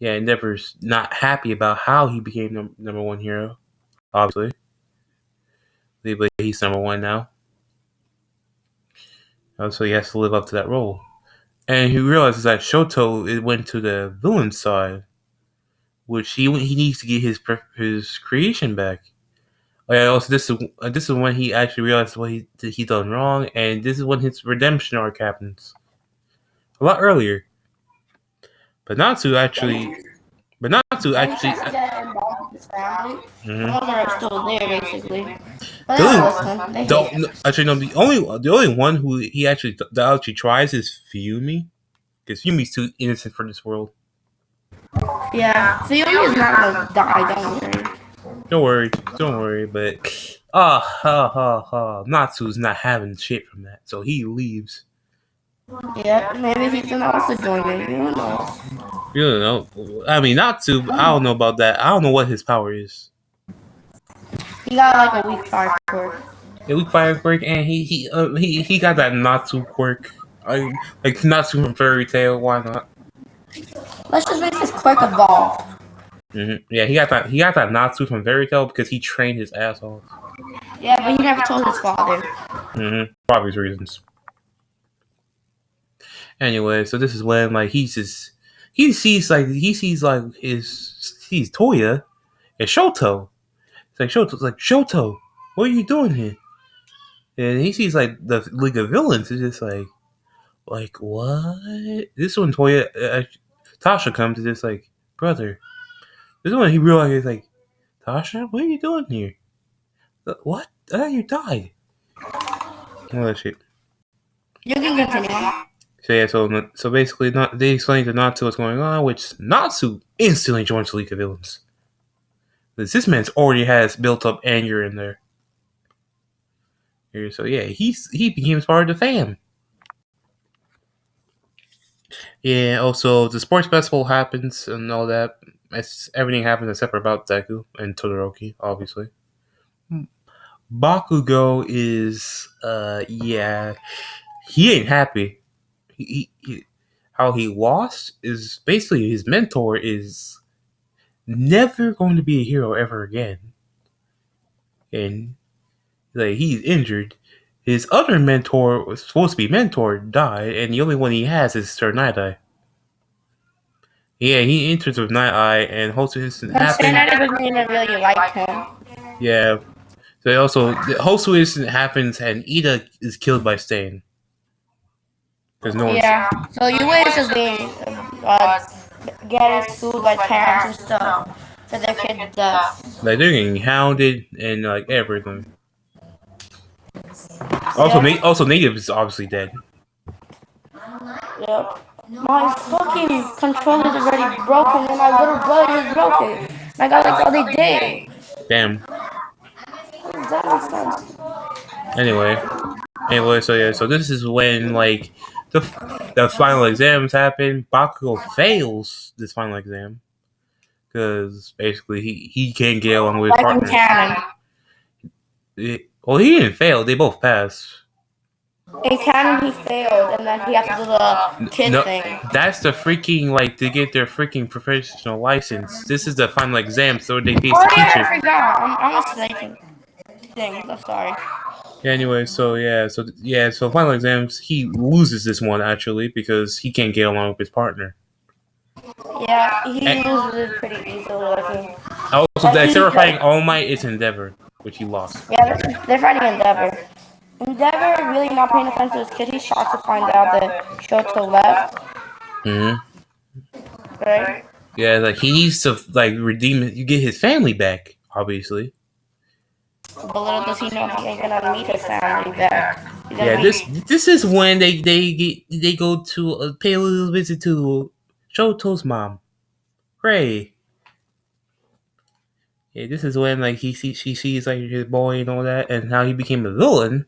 S1: Endeavor's not happy about how he became number one hero. Obviously, but he's number one now, so he has to live up to that role. And he realizes that Shoto went to the villain side, which he needs to get his creation back. Also, this is when he actually realized what he done wrong, and this is when his redemption arc happens. A lot earlier, but not to actually. His
S2: family. Are still there, basically.
S1: Actually, no. The only one who he actually tries is Fumi, because Fumi's too innocent for this world.
S2: Yeah, Fumi is not gonna die. Don't
S1: worry. But Natsu's not having shit from that, so he leaves.
S2: Yeah, maybe he can also join it. You don't know.
S1: You don't know. I mean, not to. I don't know about that. I don't know what his power is.
S2: He got like a weak fire quirk.
S1: Yeah, weak fire quirk, and he got that Natsu quirk, like Natsu from Fairy Tail. Why not?
S2: Let's just make this quirk evolve.
S1: Yeah, he got that. He got that Natsu from Fairy Tail because he trained his ass off.
S2: Yeah, but he never told his father.
S1: For obvious reasons. Anyway, so this is when like he sees Toya and Shoto. It's like Shoto, what are you doing here? And he sees like the League of Villains. It's just like what? This one Toya Tasha comes and just like, brother. This one he realizes like, Tasha, what are you doing here? What? I thought you died. All that shit.
S2: You can continue.
S1: So yeah, so basically, they explain to Natsu what's going on, which Natsu instantly joins the League of Villains. This man's already has built up anger in there. So yeah, he becomes part of the fam. Yeah. Also, the sports festival happens and all that. Everything happens except for about Deku and Todoroki, obviously. Bakugo is yeah, he ain't happy. How he lost is basically his mentor is never going to be a hero ever again, and like he's injured. His other mentor was supposed to be mentor died, and the only one he has is Sir Night Eye. Yeah, he enters with Night Eye, and Host Instant happens.
S2: Sir doesn't even really like him.
S1: Yeah. So also, the Host Instant happens, and Ida is killed by Stain. Because no one's.
S2: Yeah. So you is just being getting sued by parents and stuff for their kids' death.
S1: Like they're getting hounded and like everything. Also,
S2: Yep.
S1: Also Native is obviously dead.
S2: Yep. My fucking controller's already broken and my little brother just broke it. And I got like all they did.
S1: Damn.
S2: Does that make sense?
S1: Anyway, so yeah, so this is when like the final exams happen. Bakugo fails this final exam because basically he can't get along with his
S2: Like in
S1: partner.
S2: canon.
S1: Well, he didn't fail; they both passed.
S2: In canon, he failed, and then he had to do the kid thing.
S1: That's the freaking like to get their freaking professional license. This is the final exam, so they face
S2: Oh
S1: the
S2: yeah,
S1: teacher.
S2: I forgot. I'm a snaking things. I'm sorry.
S1: Anyway, so final exams, he loses this one actually because he can't get along with his partner.
S2: Yeah, he loses it pretty easily. I think.
S1: Also, the except for fighting All Might is Endeavor, which he lost.
S2: Yeah, they're fighting Endeavor. Endeavor really not paying attention to his kid. He's shocked to find out that Shoto left. Right?
S1: Yeah, like he needs to like redeem it. You get his family back, obviously.
S2: But little does he know he ain't gonna meet his family back.
S1: Yeah, this is when they go to pay a little visit to Shoto's mom, Ray. Yeah, this is when like she sees like his boy and all that, and how he became a villain,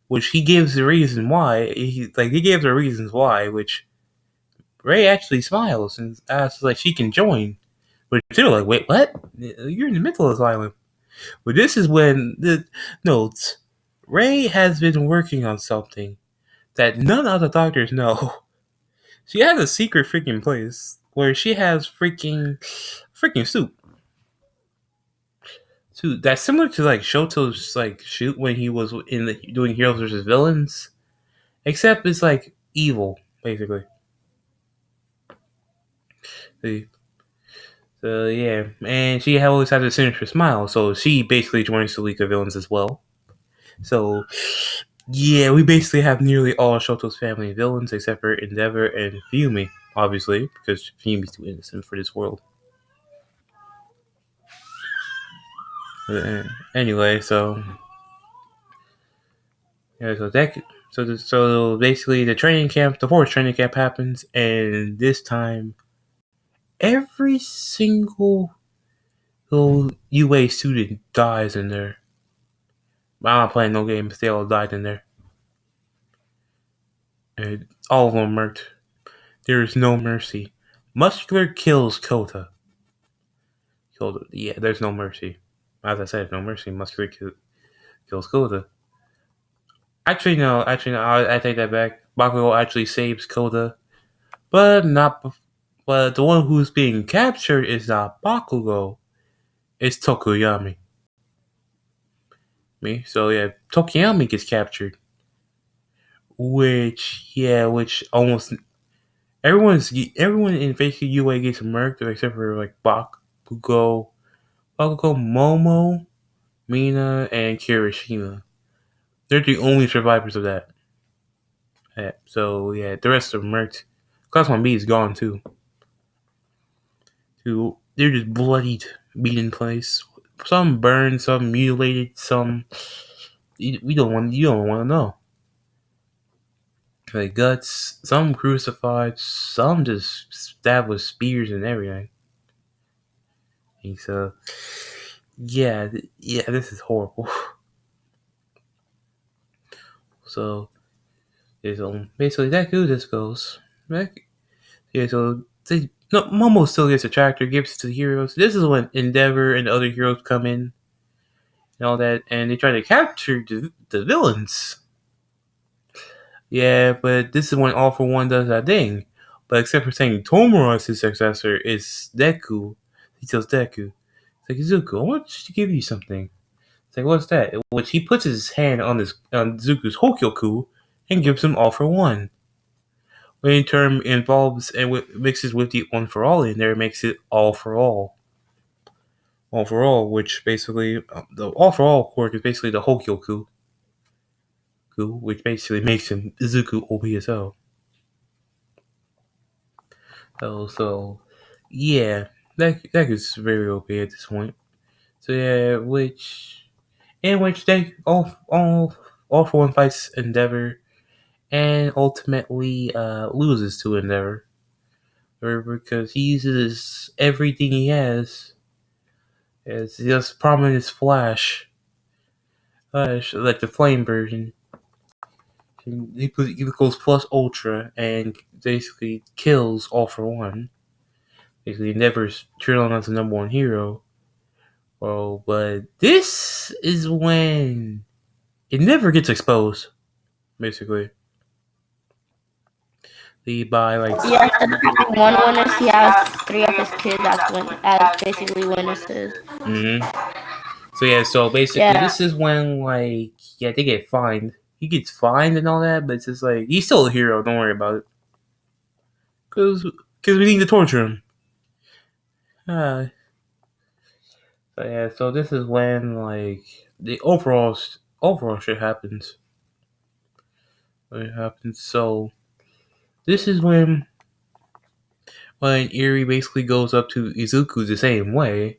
S1: which he gives the reason why. He gives the reasons why, which Ray actually smiles and asks like she can join, but they're like, wait, what? You're in the mental asylum. But this is when the notes. Ray has been working on something that none of the doctors know. She has a secret freaking place where she has freaking soup. That's similar to like Shoto's like shoot when he was doing Heroes versus Villains, except it's like evil basically. So yeah, and she always had a sinister smile, so she basically joins the League of Villains as well. So yeah, we basically have nearly all Shoto's family villains except for Endeavor and Fumi, obviously, because Fumi's too innocent for this world. Anyway, so yeah, so basically the forest training camp happens, and this time every single little UA student dies in there. I'm not playing no games; they all died in there, and all of them murked. There is no mercy. Muscular kills Kota. Yeah, there's no mercy. As I said, no mercy. Muscular kills Kota. Actually, no. I take that back. Bakugo actually saves Kota, but not. But the one who's being captured is not Bakugo. It's Tokuyami. So yeah, Tokuyami gets captured, which almost everyone in basically UA gets murked except for like Bakugo, Momo, Mina, and Kirishima. They're the only survivors of that. Yeah, so yeah, the rest are murked. Class 1B is gone too. They're just bloodied, beat in place. Some burned, some mutilated, some you don't want to know. Like guts, some crucified, some just stabbed with spears and everything. And so yeah, this is horrible. So there's basically Deku just goes back. Yeah, so Momo still gets a tractor, gives it to the heroes. This is when Endeavor and the other heroes come in and all that, and they try to capture the villains. Yeah, but this is when All For One does that thing. But except for saying Tomura is his successor, is Deku. He tells Deku, it's like, Izuku, I want to give you something. It's like, what's that? Which he puts his hand on Zuku's Hokyoku and gives him All For One. When in turn involves and mixes with the One For All in there, makes it All For All. All For All, which basically, the All For All quirk is basically the Hokyoku, which basically makes him Izuku OPSO. So yeah, that is very OP at this point. So yeah, which they all for one fights Endeavor and ultimately loses to Endeavor, because he uses everything he has. It's just prominent Flash, like the Flame version. He goes plus Ultra and basically kills All For One. Basically, Endeavor's turned on as the number one hero. Well, but this is when it never gets exposed, basically. By like
S2: one witness, he has 3 of his kids as basically witnesses.
S1: So yeah, basically this is when like they get fined. He gets fined and all that, but it's just like he's still a hero. Don't worry about it, because we need to torture him. So yeah, so this is when like the overall shit happens. So this is when Eri basically goes up to Izuku the same way.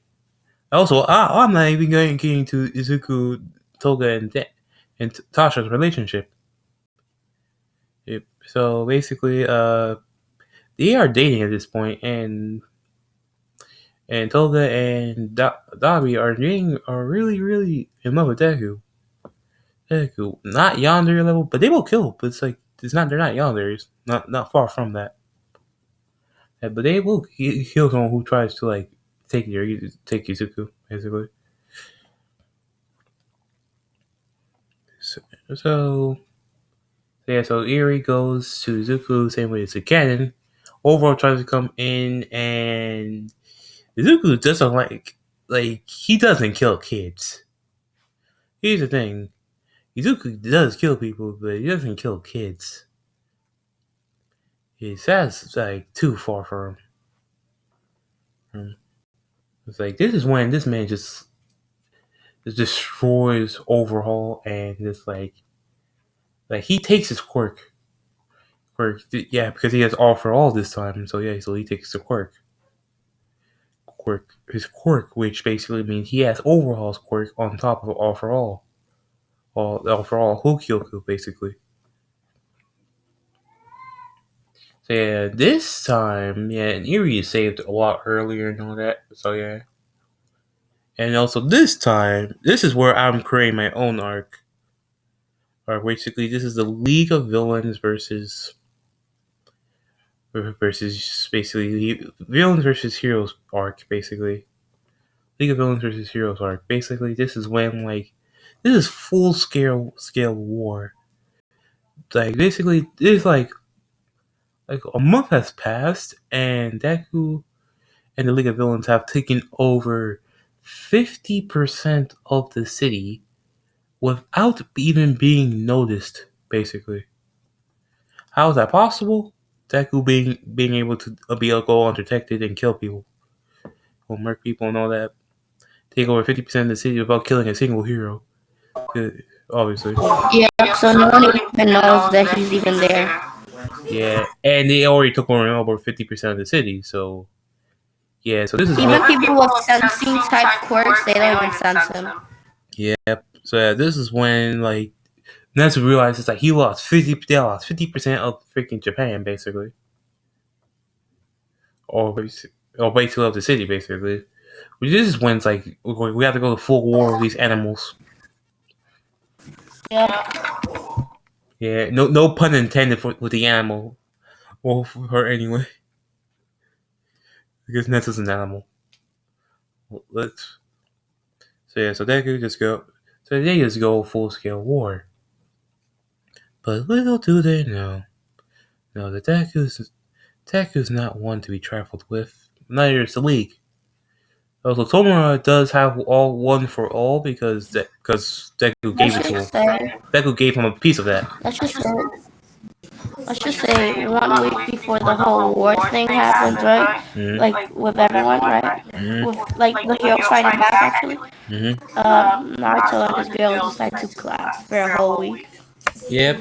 S1: Also, I'm not even getting to Izuku, Toga, and Tasha's relationship. Yep. So basically, they are dating at this point, and Toga and Dabi are really in love with Deku. Not yandere level, but they will kill. But it's like they're not yanderes. Not far from that. Yeah, but they will kill someone who tries to like take Izuku, basically. So Eri goes to Izuku same way as the cannon. Overall tries to come in, and Izuku doesn't like he doesn't kill kids. Here's the thing: Izuku does kill people, but he doesn't kill kids. That's like too far from him. It's like this is when this man just destroys Overhaul, and just like he takes his quirk. Yeah, because he has All For All this time, so he takes the quirk. His quirk, which basically means he has Overhaul's quirk on top of All For All. All For All Hokyoku, basically. So yeah, this time, and Eri is saved a lot earlier and all that, so yeah. And also this time, this is where I'm creating my own arc. Or basically, this is the League of Villains versus versus basically villains versus heroes arc. Basically, League of Villains versus Heroes arc. Basically, this is when this is full scale war. Like basically, it's like a month has passed, and Deku and the League of Villains have taken over 50% of the city without even being noticed. Basically, how is that possible? Deku being able to be able to go undetected and kill people, or murk people and all that. Take over 50% of the city without killing a single hero. Obviously.
S2: Yeah, so no one even knows that he's even there.
S1: Yeah, and they already took over 50% of the city, so yeah, so this is
S2: even people with sensing type quirks, they don't even sense him.
S1: Yep. So yeah, this is when Natsu realizes he lost 50% of freaking Japan basically, or basically of the city basically. This is when it's we have to go to full war with these animals.
S2: Yeah.
S1: Yeah, no pun intended with the animal. Well, for her anyway, because Natsu's an animal. Let's so they just go full scale war. But little do they know, that Deku's not one to be trifled with. Neither is the League. Also, Tomura does have all one for all because Deku gave it to him. Deku gave him a piece of that.
S2: Let's just say 1 week before the whole war thing happens, right?
S1: Mm-hmm.
S2: Like with everyone, right?
S1: Mm-hmm.
S2: With the hero fighting back, actually.
S1: Mm-hmm.
S2: Naruto and his girl decide to class for a whole week.
S1: Yep.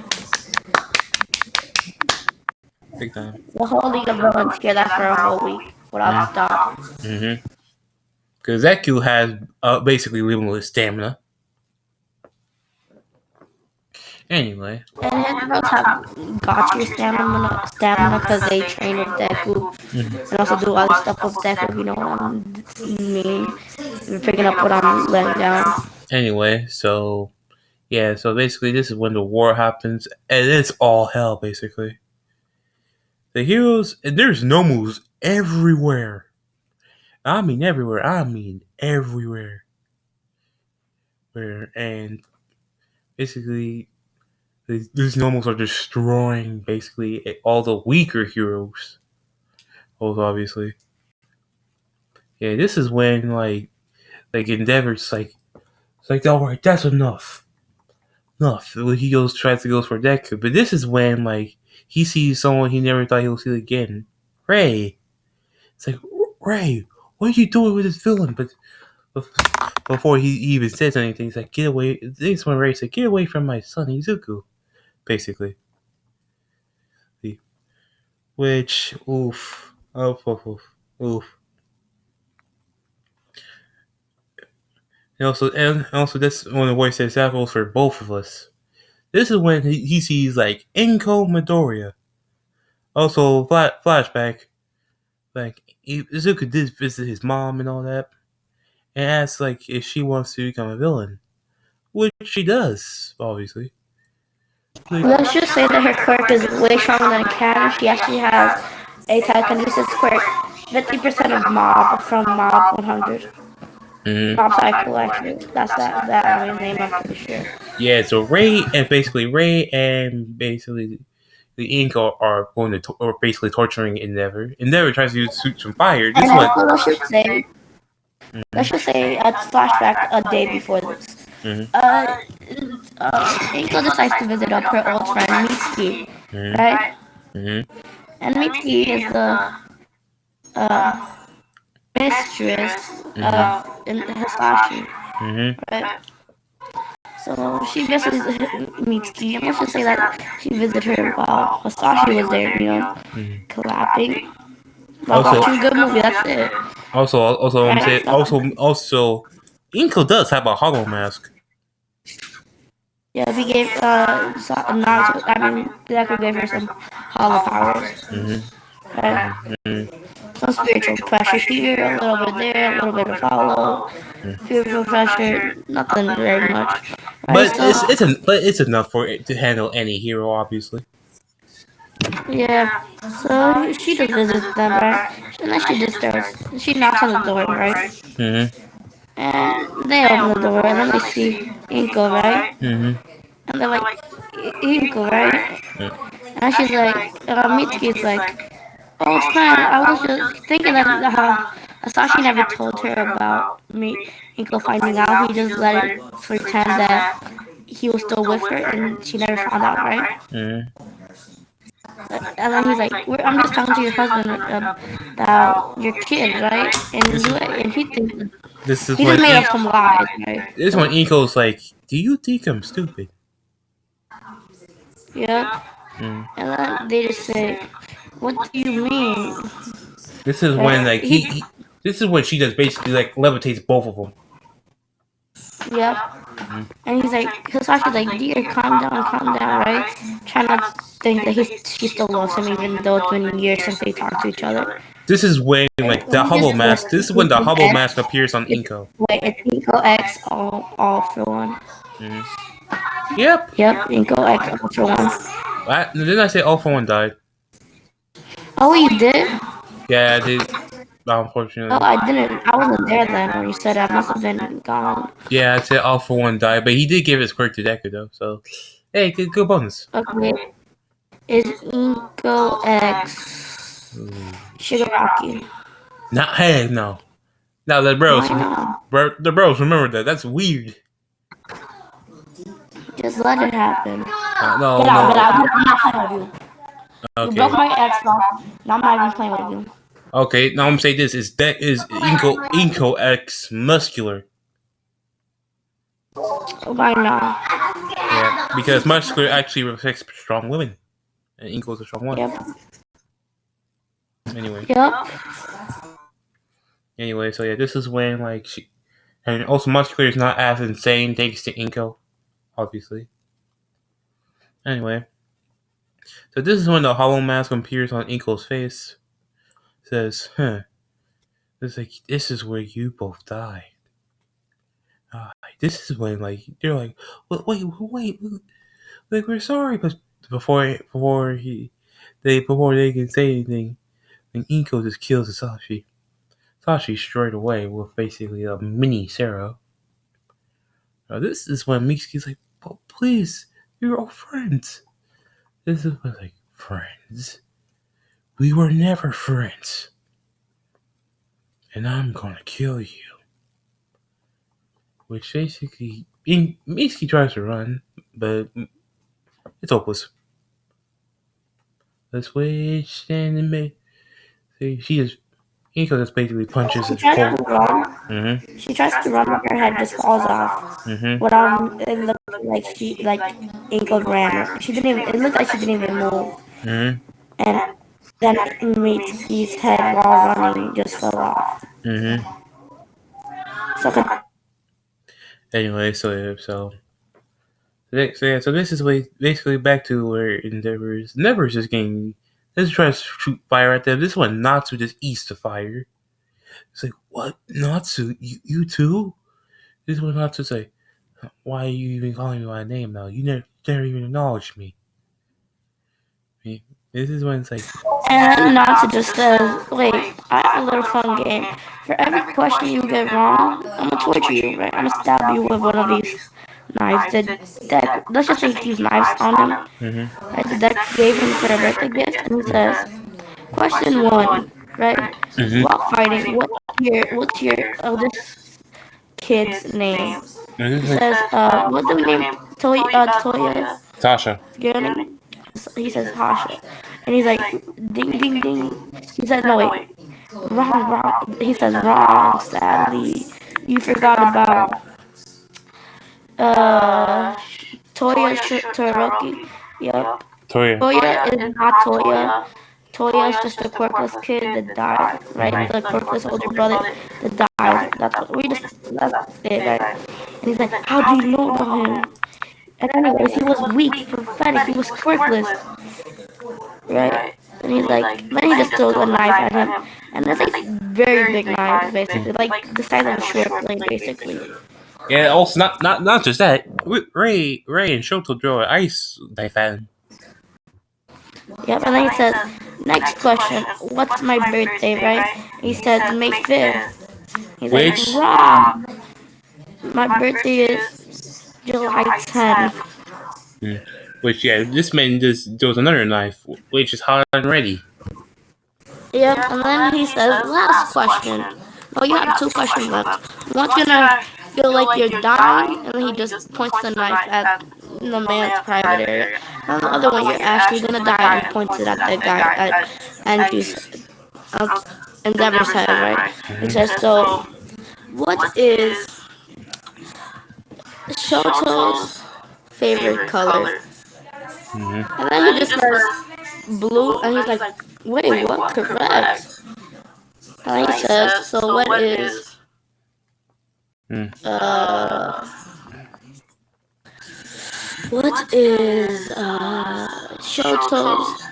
S1: Big time.
S2: The whole League of Villains hear that for a whole week without stop.
S1: Mm-hmm. Because Deku has basically limitless stamina. Anyway.
S2: And his girls have got your stamina because they train with Deku and also do other stuff with Deku, if you know what I mean. You're picking up what I'm letting down.
S1: Anyway, so basically this is when the war happens, and it's all hell basically. The heroes, and there's no moves everywhere. I mean everywhere. Everywhere. And basically these normals are destroying basically all the weaker heroes. Also, obviously. Yeah, this is when Endeavor's alright, that's enough. He tries to go for Deku, but this is when he sees someone he never thought he would see again. Ray. It's like, Ray, what are you doing with this villain? But before he even says anything, he's like, get away. This when Ray said, get away from my son Izuku. Basically. Which, oof. Oof. And also that's one of the worst examples for both of us. This is when he sees Inko Midoriya. Also, flashback. Izuku did visit his mom and all that, and asks if she wants to become a villain, which she does, obviously.
S2: Let's just say that her quirk is way stronger than a cat. She actually has a telekinesis quirk. 50% of Mob from Mob 100.
S1: Mm-hmm.
S2: Mob Cycle, actually. That's that name, I'm pretty sure.
S1: Yeah, so Ray and the Ink are going to are basically torturing Endeavor. Endeavor tries to shoot some fire. This
S2: and let's just say a flashback a day before this. Inko decides to visit up her old friend Mitsuki, right? And Mitsuki is the mistress of Hisashi, right? So she visits Mitsuki, and let's just say that she visited her while Hisashi was there, clapping. While watching a good movie, that's it.
S1: Also, Inko does have a hollow mask.
S2: Yeah, we gave Naruto. Deku gave her some hollow powers. Right? Some spiritual pressure here, a little bit there, a little bit of hollow. Spiritual pressure, nothing very much. Right?
S1: But it's enough for it to handle any hero, obviously.
S2: Yeah. So she just visits them, right? And then she disturbs. She knocks on the door, right?
S1: Mm-hmm.
S2: And they open the door, and then they see Inko, right?
S1: Mm-hmm.
S2: And they're like, Inko, right? And she's like, Mitsuki's like, oh, it's fine. I was just thinking that Asashi never told her about me, Inko finding out. He just let it pretend that he was still with her, and she never found out, right?
S1: Mm-hmm.
S2: And then he's like, I'm just talking to your husband about your kid, right?
S1: This is
S2: And he thinks
S1: this is
S2: he just
S1: when
S2: made up some lies, right?
S1: this is when Inko's like, "Do you think I'm stupid?"
S2: Yep.
S1: Mm.
S2: And then they just say, what do you mean?
S1: This is when
S2: Right?
S1: like this is when she just basically like levitates both of them.
S2: Yep.
S1: Mm.
S2: And he's like, Sasha's like, dear, calm down, right? Try not to think that she still loves him, even though it's been years since they talked to each other.
S1: This is when
S2: Right?
S1: like the
S2: He
S1: Hubble
S2: just
S1: mask.
S2: like,
S1: This is when the Hubble mask appears on Inko.
S2: It's Inko X all for one.
S1: Mm. Yep.
S2: Yep, Inko X all for one.
S1: Didn't I say all for one died?
S2: Oh, you did?
S1: Yeah, I did.
S2: Oh,
S1: Unfortunately.
S2: I didn't. I wasn't there then when you said it. I must have been gone.
S1: Yeah, I said all for one died, but he did give his quirk to Deku though. So, hey, good bonus.
S2: Okay. Is Inko X Shigaraki?
S1: Not hey, no. Now the bros, the bros, remember that. That's weird.
S2: Just let it happen.
S1: No.
S2: Get out. I'm not playing with you.
S1: Okay.
S2: You broke my Xbox. Now I'm not even playing with you.
S1: Okay, now I'm saying this is Inko X muscular.
S2: Why not?
S1: Yeah, because muscular actually reflects strong women, and Inko is a strong one.
S2: Yep.
S1: Anyway.
S2: Yep.
S1: Anyway, so yeah, this is when like and also muscular is not as insane thanks to Inko, obviously. Anyway, so this is when the hollow mask appears on Inko's face. It says, it's like this is where you both die. This is when like they're like, wait, like we're sorry, but before they can say anything, then Inko just kills Sashi. Sashi straight away with basically a mini Sarah. This is when Mitsuki's like, but please, you're all friends. This is when like, friends? We were never friends. And I'm gonna kill you. Which basically, Mitsuki tries to run, but it's hopeless. The switch and she just Inko just basically punches his
S2: She tries to run.
S1: Mm-hmm.
S2: She tries to run, but her head just falls off.
S1: Mm-hmm.
S2: It looked like Inko ran. She didn't even. It looked like she didn't even move.
S1: Mm-hmm.
S2: And then Mitsuki's head while running just fell off.
S1: Mm-hmm.
S2: So
S1: Anyway, so this is basically back to where Endeavor's just getting. Let's try to shoot fire at them. This one, Natsu just eats the fire. It's like, what? Natsu? You too? This one Natsu's like, why are you even calling me by name now? You never even acknowledged me. This is when it's like...
S2: And Natsu just says, wait, I have a little fun game. For every question you get wrong, I'm gonna torture you, right? I'm gonna stab you with one of these knives. Let's just say these knives on him.
S1: Mm-hmm.
S2: Right? The deck gave him for a birthday gift, and he says, question 1, right?
S1: Mm-hmm.
S2: While fighting, what's your eldest kid's name? He says, what's the name? Toya?
S1: Tasha.
S2: Your name? He says Tasha. And he's like, ding, ding, ding. He says, no, wait. Wrong. He says, wrong, sadly. You forgot about Toya Toroki. Yep. Toya is not Toya. Toya is just a quirkless kid that died, right? The quirkless older brother that died. That's it, right? And he's like, how do you know about him? And anyways, he was weak, pathetic, he was quirkless. Right? And he's like, then he just throws a knife at him. And that's like very big knife, basically. Like the size of a short plane, basically.
S1: Yeah, also not just that. Ray and Shoto draw an ice knife at him.
S2: Yep, and then he says, next question, what's my birthday, right? He said May 5th. He's like,
S1: Which,
S2: wrong. My birthday is July 10th.
S1: mm, which yeah, this man just there was another knife, which is hot and ready.
S2: Yep, and then he says, last question. No, you have two questions left. One's gonna feel like you're dying, and then he just points the knife at the man's private area. And the other one, you're actually gonna die, and points it at that guy at Andrew's, uh, Endeavor's head, right? He says, so, what is Shoto's favorite color?
S1: Mm-hmm.
S2: And then he just says, blue, and he's like, wait, what? Correct. And he says, so what is
S1: Mm.
S2: what is Shoto's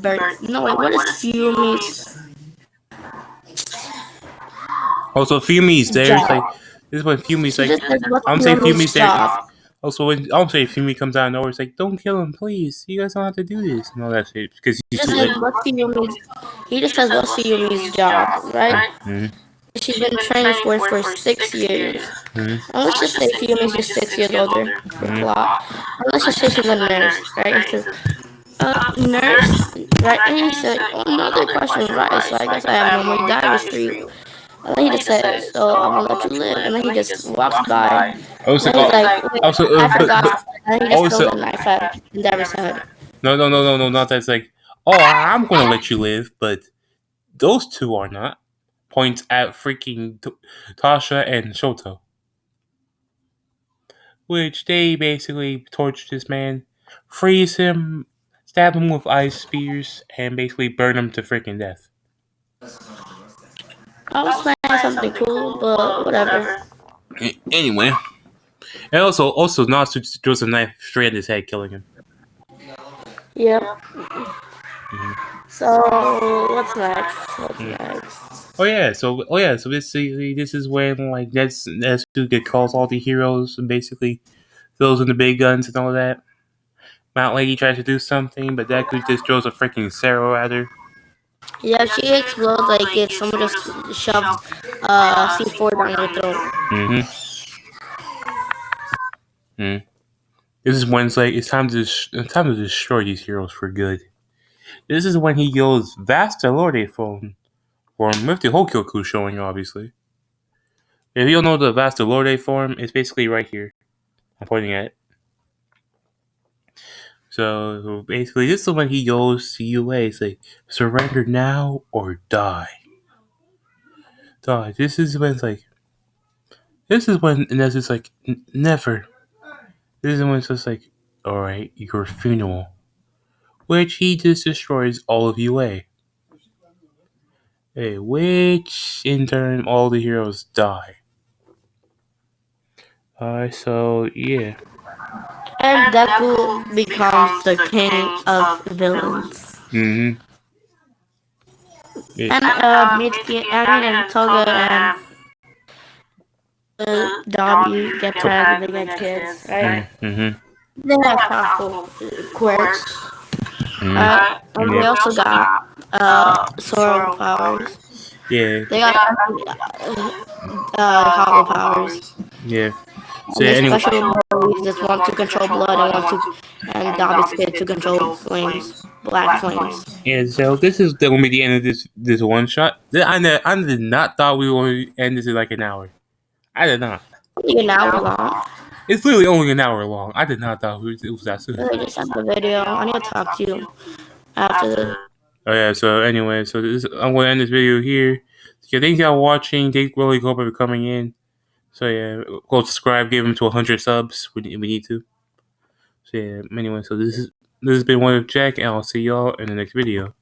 S2: birth? No, wait, what is Fumi's
S1: Also, Fumi's there's like
S2: job?
S1: this is when Fumi's
S2: She
S1: like
S2: just says, what's
S1: I'm saying
S2: Fumi's
S1: Fumi's there.
S2: job?
S1: Also, when I'm saying Fumi comes out of nowhere, it's like don't kill him, please. You guys don't have to do this and all that shit because
S2: He
S1: he's
S2: just
S1: too
S2: says,
S1: late.
S2: what's Fumi's? He just says, what's Fumi's job, right?
S1: Mm-hmm.
S2: She's been training for 6 years.
S1: Mm-hmm.
S2: And let's just say Fumi's just 6 years older for plot. And let's just say she's a nurse, right? He says, nurse, right? And he said, oh, another question, right? So I guess I have no more divers for you. And then he just says, so I'm gonna let you live. And then he just walks by. And
S1: Also,
S2: then he's like, wait,
S1: also,
S2: I
S1: but
S2: forgot. And then he just
S1: also,
S2: throws a knife at Endeavor's head.
S1: no, not that. It's like, oh, I'm gonna let you live, but those two are not. Points at freaking Tasha and Shoto, which they basically torture this man, freeze him, stab him with ice spears, and basically burn him to freaking death.
S2: I was planning something cool, but whatever.
S1: Anyway, and also Natsu throws a knife straight at his head, killing him.
S2: Yep.
S1: Mm-hmm.
S2: So what's next? What's next?
S1: So basically this is when like that's who calls all the heroes and basically throws in the big guns and all that. Mount Lady tries to do something, but Deku just throws a freaking Sarrow at her.
S2: Yeah, she explodes like if someone just shoved C4 down your throat.
S1: Mm-hmm. Mm. This is when it's like it's time to destroy these heroes for good. This is when he goes Vasta Lorde form with the Hokyoku showing, obviously. If you don't know the Vasta Lorde form, it's basically right here. I'm pointing at it. So basically, this is when he goes to UA. It's like, surrender now or die. Die. This is when it's like, and that's just like, never. This is when it's just like, alright, your funeral. Which he just destroys all of UA. Which in turn, all the heroes die. So yeah.
S2: And Deku becomes the king of villains.
S1: Mm-hmm. Yeah.
S2: And Mitsuki, and Toga and Dobby get pregnant, they get kids, right?
S1: Mm-hmm.
S2: They have powerful quirks.
S1: Mm-hmm.
S2: And they also got Sorrow powers.
S1: Yeah.
S2: They got hollow powers.
S1: Yeah.
S2: And their special abilities just want to control blood and Dobby's kid to control flames, black flames.
S1: Yeah, so this is gonna be the end of this one shot. I did not thought we were going to end this in like an hour. I did not.
S2: Only an hour long.
S1: It's literally only an hour long. I did not thought it was that soon.
S2: Really, just end the video. I need to talk to you after this.
S1: Oh yeah. So anyway, I'm gonna end this video here. So thanks y'all for watching. Thank really hope for coming in. So yeah, go subscribe. Give them to 100 subs. We need to. So yeah. Anyway, so this has been one of Jack, and I'll see y'all in the next video.